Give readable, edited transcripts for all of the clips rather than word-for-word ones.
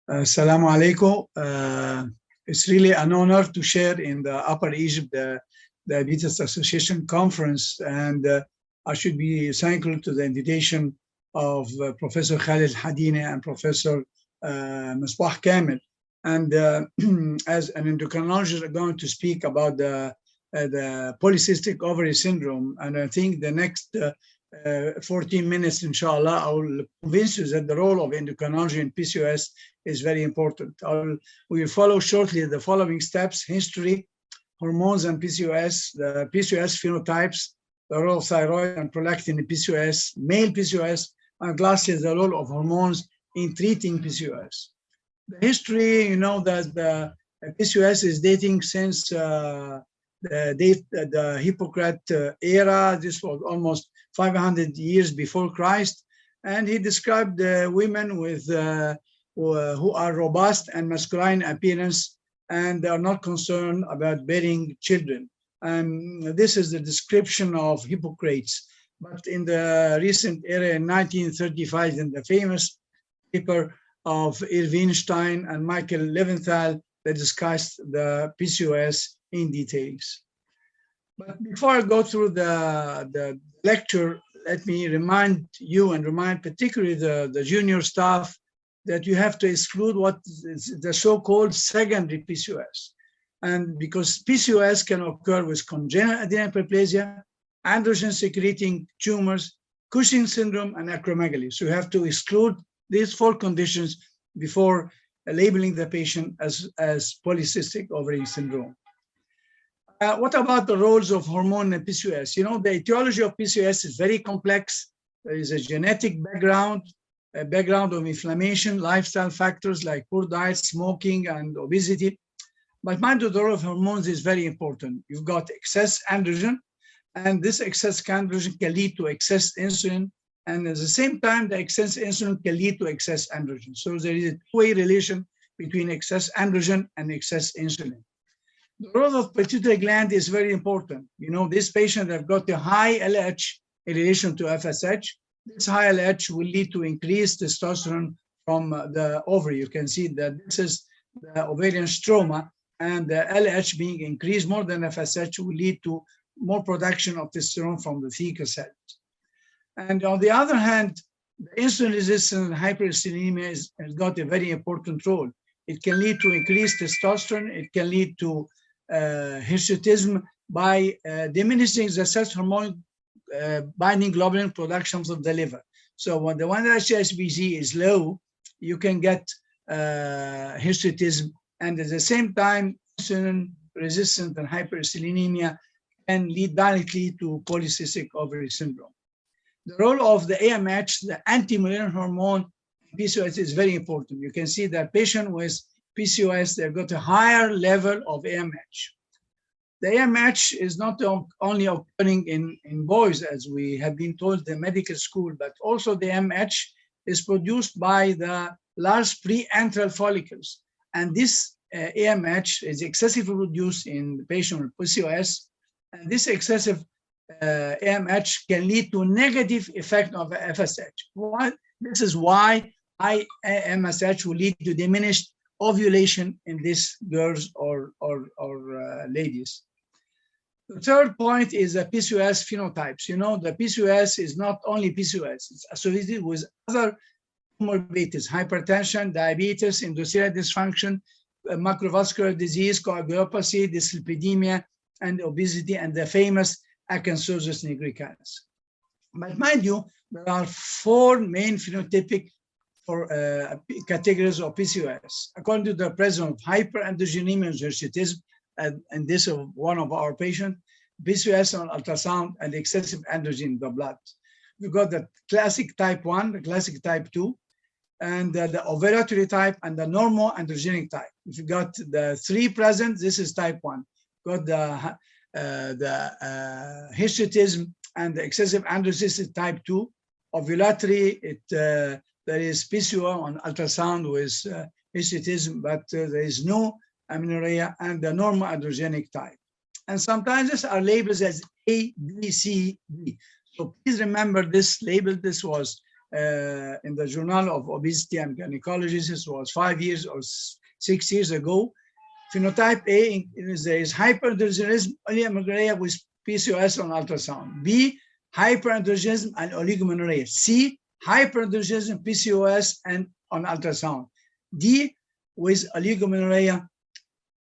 Assalamu alaikum. It's really an honor to share in the Upper Egypt Diabetes Association conference, and I should be thankful to the invitation of Professor Khalid Hadine and Professor Misbah Kamel. And as an endocrinologist, I'm going to speak about the polycystic ovary syndrome. And I think the next 14 minutes, inshallah, I will convince you that the role of endocrinology in PCOS is very important. We will follow shortly the following steps: history, hormones and PCOS, the PCOS phenotypes, the role of thyroid and prolactin in PCOS, male PCOS, and lastly, the role of hormones in treating PCOS. The history, you know that the PCOS is dating since the Hippocrates era. This was almost 500 years before Christ, and he described women with who are robust and masculine appearance, and they are not concerned about bearing children. And this is the description of Hippocrates. But in the recent era, in 1935, in the famous paper of Irving Stein and Michael Leventhal, they discussed the PCOS in details. But before I go through the lecture, let me remind you and remind particularly the junior staff that you have to exclude what is the so-called secondary PCOS. And because PCOS can occur with congenital adrenal hyperplasia, androgen-secreting tumors, Cushing syndrome, and acromegaly. So you have to exclude these 4 conditions before labeling the patient as polycystic ovary syndrome. What about the roles of hormone in PCOS? You know, the etiology of PCOS is very complex. There is a genetic background, a background of inflammation, lifestyle factors like poor diet, smoking, and obesity. But mind you, the role of hormones is very important. You've got excess androgen, and this excess androgen can lead to excess insulin. And at the same time, the excess insulin can lead to excess androgen. So there is a two-way relation between excess androgen and excess insulin. The role of pituitary gland is very important. You know, this patient have got a high LH in relation to FSH. This high LH will lead to increased testosterone from the ovary. You can see that this is the ovarian stroma, and the LH being increased more than FSH will lead to more production of testosterone from the thecal cells. And on the other hand, the insulin resistance and hyperinsulinemia has got a very important role. It can lead to increased testosterone. It can lead to hirsutism by diminishing the sex hormone binding globulin productions of the liver. So when the 1-HSBC is low, you can get hirsutism, and at the same time, insulin resistance and hyperinsulinemia can lead directly to polycystic ovary syndrome. The role of the AMH, the anti-mullerian hormone in PCOS, is very important. You can see that patient with PCOS, they've got a higher level of AMH. The AMH is not only occurring in boys, as we have been told in medical school, but also the AMH is produced by the large pre-antral follicles. And this AMH is excessively produced in the patient with PCOS. And this excessive AMH can lead to negative effect of FSH. This is why high MSH will lead to diminished ovulation in these girls or ladies. The third point is the PCOS phenotypes. You know, the PCOS is not only PCOS, it's associated with other comorbidities: hypertension, diabetes, endothelial dysfunction, macrovascular disease, coagulopathy, dyslipidemia, and obesity, and the famous acanthosis nigricans. But mind you, there are 4 main phenotypic categories of PCOS. According to the presence of hyperandrogenemia and hirsutism, and this of one of our patients, PCOS on ultrasound, and excessive androgen in the blood. We've got the classic type 1, the classic type 2, and the ovulatory type, and the normal androgenic type. If you got the 3 present, this is type 1. Got the hirsutism and the excessive androgenesis type 2. Ovulatory, there is PCO on ultrasound with hirsutism, but there is no amenorrhea, and the normal androgenic type. And sometimes these are labeled as A, B, C, D. So please remember this label. This was in the Journal of Obesity and Gynecology. This was 5 years or 6 years ago. Phenotype A is hyperandrogenism, oligomenorrhea with PCOS on ultrasound. B, hyperandrogenism and oligomenorrhea. C, hyperandrogenism, PCOS and on ultrasound. D, with oligomenorrhea,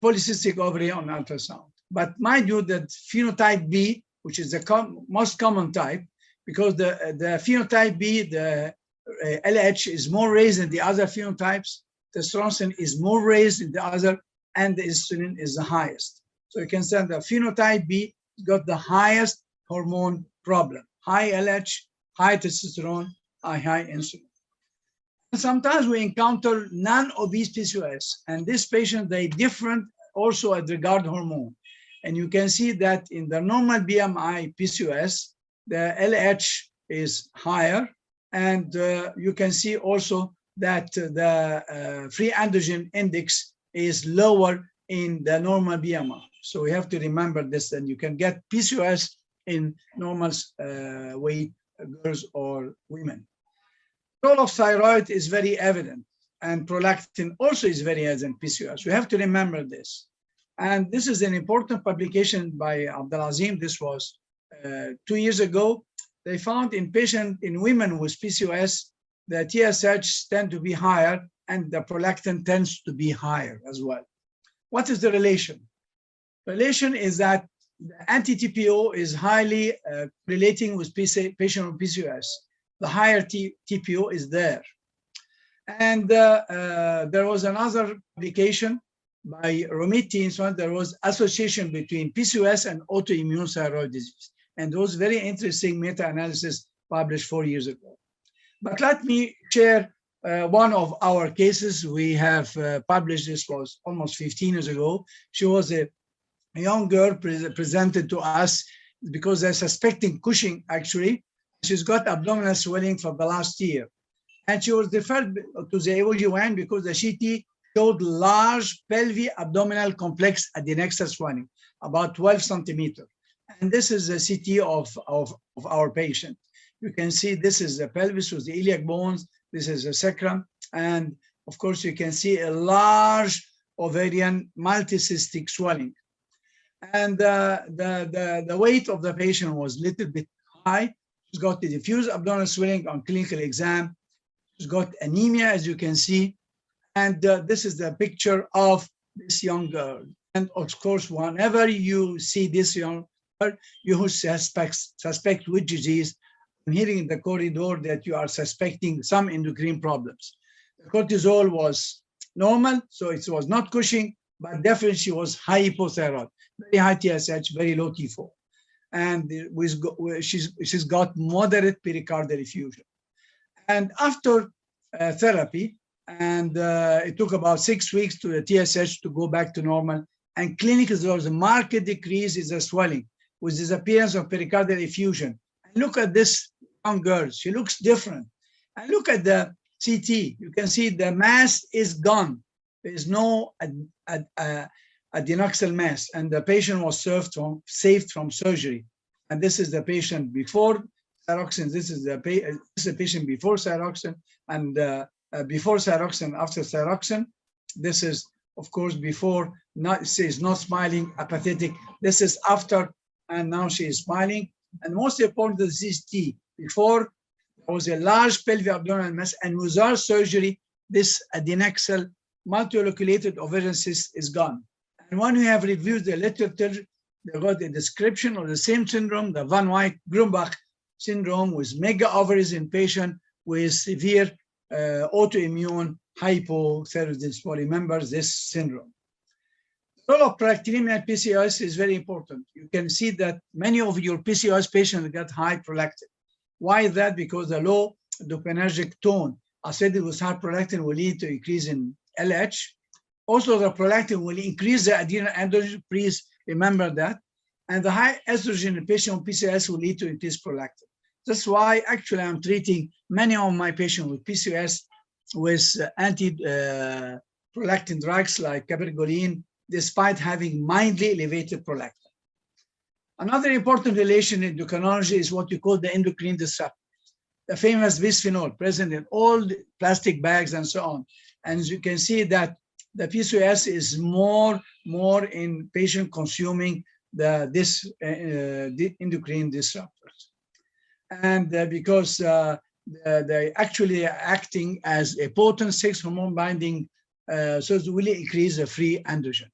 polycystic ovary on ultrasound. But mind you that phenotype B, which is the most common type, because the phenotype B, the LH is more raised than the other phenotypes, testosterone is more raised than the other, and the insulin is the highest. So you can say the phenotype B got the highest hormone problem, high LH, high testosterone, high insulin. And sometimes we encounter non-obese PCOS, and this patient, they different also as regard hormone. And you can see that in the normal BMI PCOS, the LH is higher, and you can see also that the free androgen index is lower in the normal BMI. So we have to remember this, and you can get PCOS in normal weight girls or women. The role of thyroid is very evident, and prolactin also is very evident in PCOS. We have to remember this. And this is an important publication by Abdelazim. This was 2 years ago. They found in women with PCOS, the TSH tend to be higher and the prolactin tends to be higher as well. What is the relation? Relation is that the anti-TPO is highly relating with patient with PCOS. The higher TPO is there. And there was another publication by Romiti, and so on. There was association between PCOS and autoimmune thyroid disease. And those very interesting meta-analysis published 4 years ago. But let me share one of our cases. We have published, this was almost 15 years ago. She was a young girl presented to us because they're suspecting Cushing, actually. She's got abdominal swelling for the last year. And she was referred to the OG1 because the CT showed large pelvic abdominal complex adnexal swelling, about 12 centimeters. And this is a CT of our patient. You can see this is the pelvis with the iliac bones. This is the sacrum. And of course, you can see a large ovarian multicystic swelling. And the weight of the patient was a little bit high. She's got the diffuse abdominal swelling on clinical exam. She's got anemia, as you can see. And this is the picture of this young girl. And of course, whenever you see this young girl, you suspect which disease. I'm hearing in the corridor that you are suspecting some endocrine problems. The cortisol was normal, so it was not Cushing, but definitely she was hypothyroid, very high TSH, very low T4. And she's got moderate pericardial effusion. And after therapy, and it took about 6 weeks to the TSH to go back to normal, and clinically there was a marked decrease in the swelling with disappearance of pericardial effusion. And look at this young girl, she looks different. And look at the CT, you can see the mass is gone. There is no adnexal mass, and the patient was saved from surgery. And this is the patient before thyroxine. This is the patient before thyroxine, and before thyroxine, after thyroxine. This is, of course, before. She is not smiling, apathetic. This is after, and now she is smiling. And most important, this is T. Before, there was a large pelvic abdominal mass, and without surgery, this adnexal multiloculated ovarian cyst is gone. And when we have reviewed the literature, they got a description of the same syndrome, the Van Wyk-Grumbach syndrome, with mega ovaries in patient with severe autoimmune hypothyroidism. Remember this syndrome. The role of prolactinemia and PCOS is very important. You can see that many of your PCOS patients get high prolactin. Why is that? Because the low dopaminergic tone associated with high prolactin will lead to increase in LH. Also, the prolactin will increase the adrenal androgen. Please remember that. And the high estrogen in patient with PCOS will lead to increased prolactin. That's why actually I'm treating many of my patients with PCOS with anti-prolactin drugs like cabergoline, despite having mildly elevated prolactin. Another important relation in endocrinology is what you call the endocrine disruptor. the famous bisphenol present in all the plastic bags and so on. And as you can see that the PCOS is more in patient consuming this endocrine disruptors. And because they actually are acting as a potent sex hormone binding, so it will increase the free androgen.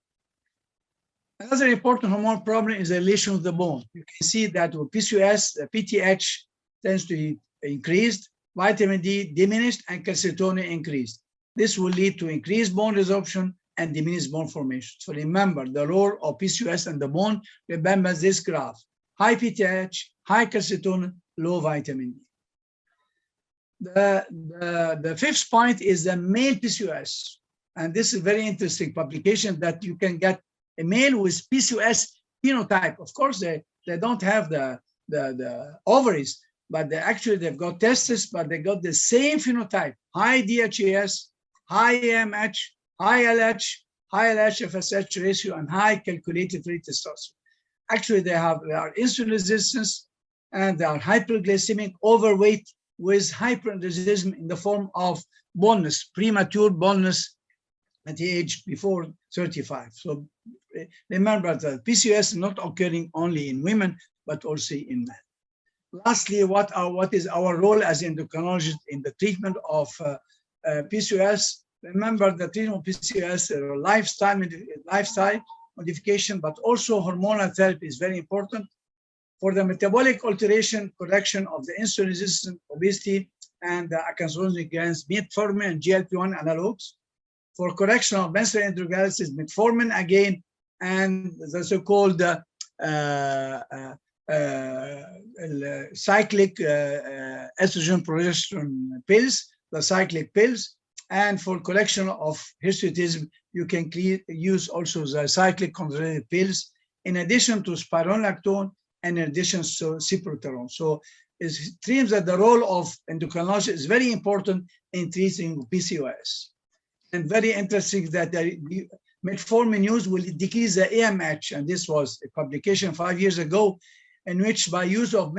Another important hormone problem is the relation with the bone. You can see that with PCOS, the PTH tends to be increased, vitamin D diminished, and calcitonin increased. This will lead to increased bone resorption and diminished bone formation. So remember the role of PCOS and the bone. Remember this graph: high PTH, high calcitonin, low vitamin D. The fifth point is the male PCOS. And this is a very interesting publication that you can get a male with PCOS phenotype. Of course, they don't have the ovaries, but they've got testes, but they got the same phenotype: high DHEAS, high AMH, high LH, high LH-FSH ratio, and high calculated free testosterone. Actually, they are insulin resistance, and they are hyperglycemic, overweight, with hyperandrogenism in the form of baldness, premature baldness at the age before 35. So remember that PCOS is not occurring only in women, but also in men. Lastly, what is our role as endocrinologists in the treatment of PCOS? Remember, the treatment of PCOS is a lifestyle modification, but also hormonal therapy is very important. For the metabolic alteration, correction of the insulin-resistant obesity and the acanthosis glands, metformin and GLP-1 analogs. For correction of menstrual androgenesis, metformin again, and the so-called cyclic estrogen progesterone pills, the cyclic pills. And for correction of hirsutism, you can use also the cyclic contraceptive pills, in addition to spironolactone and in addition to cyproterone. So it seems that the role of endocrinology is very important in treating PCOS. And very interesting that the metformin use will decrease the AMH, and this was a publication 5 years ago, in which by use of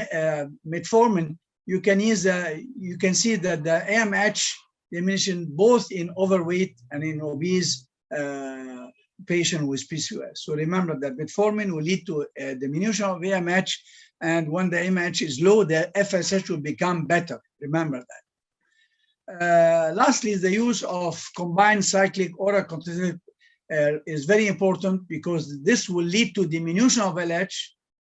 metformin, you can see that the AMH diminution both in overweight and in obese patient with PCOS. So remember that metformin will lead to a diminution of AMH, and when the AMH is low, the FSH will become better. Remember that. Lastly, the use of combined cyclic oral contraceptive is very important because this will lead to diminution of LH.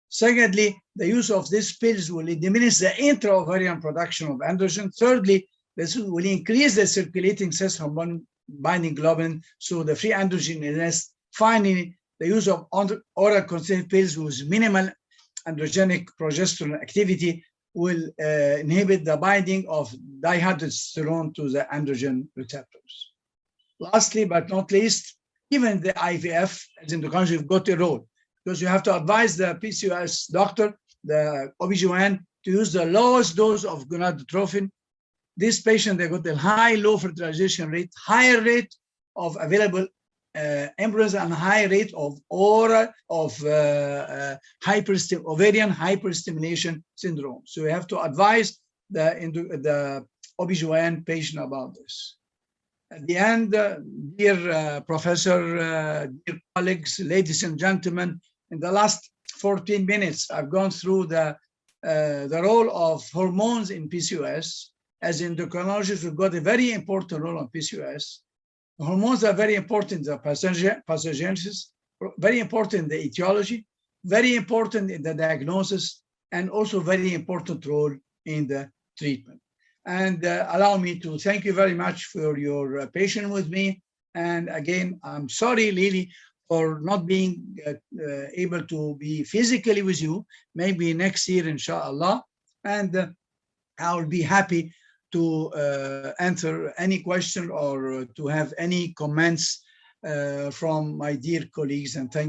Secondly, the use of these pills will diminish the intra-ovarian production of androgen. Thirdly, this will increase the circulating sex hormone binding globulin, so the free androgen is less. Finally, the use of oral contraceptive pills with minimal androgenic progesterone activity will inhibit the binding of dihydrotestosterone to the androgen receptors. Lastly, but not least, even the IVF, as endocrinology, you've got a role, because you have to advise the PCOS doctor, the OBGYN, to use the lowest dose of gonadotropin. This patient, they got a high low fertilization rate, higher rate of available embryos, and high rate of ovarian hyperstimulation syndrome. So we have to advise the OBGYN patient about this. At the end, dear professor, dear colleagues, ladies and gentlemen, in the last 14 minutes, I've gone through the role of hormones in PCOS. As endocrinologists, we've got a very important role on PCOS. The hormones are very important in the pathogenesis, very important in the etiology, very important in the diagnosis, and also very important role in the treatment. And allow me to thank you very much for your patience with me. And again, I'm sorry, Lily, for not being able to be physically with you. Maybe next year, inshallah. And I will be happy to answer any question or to have any comments from my dear colleagues. And thank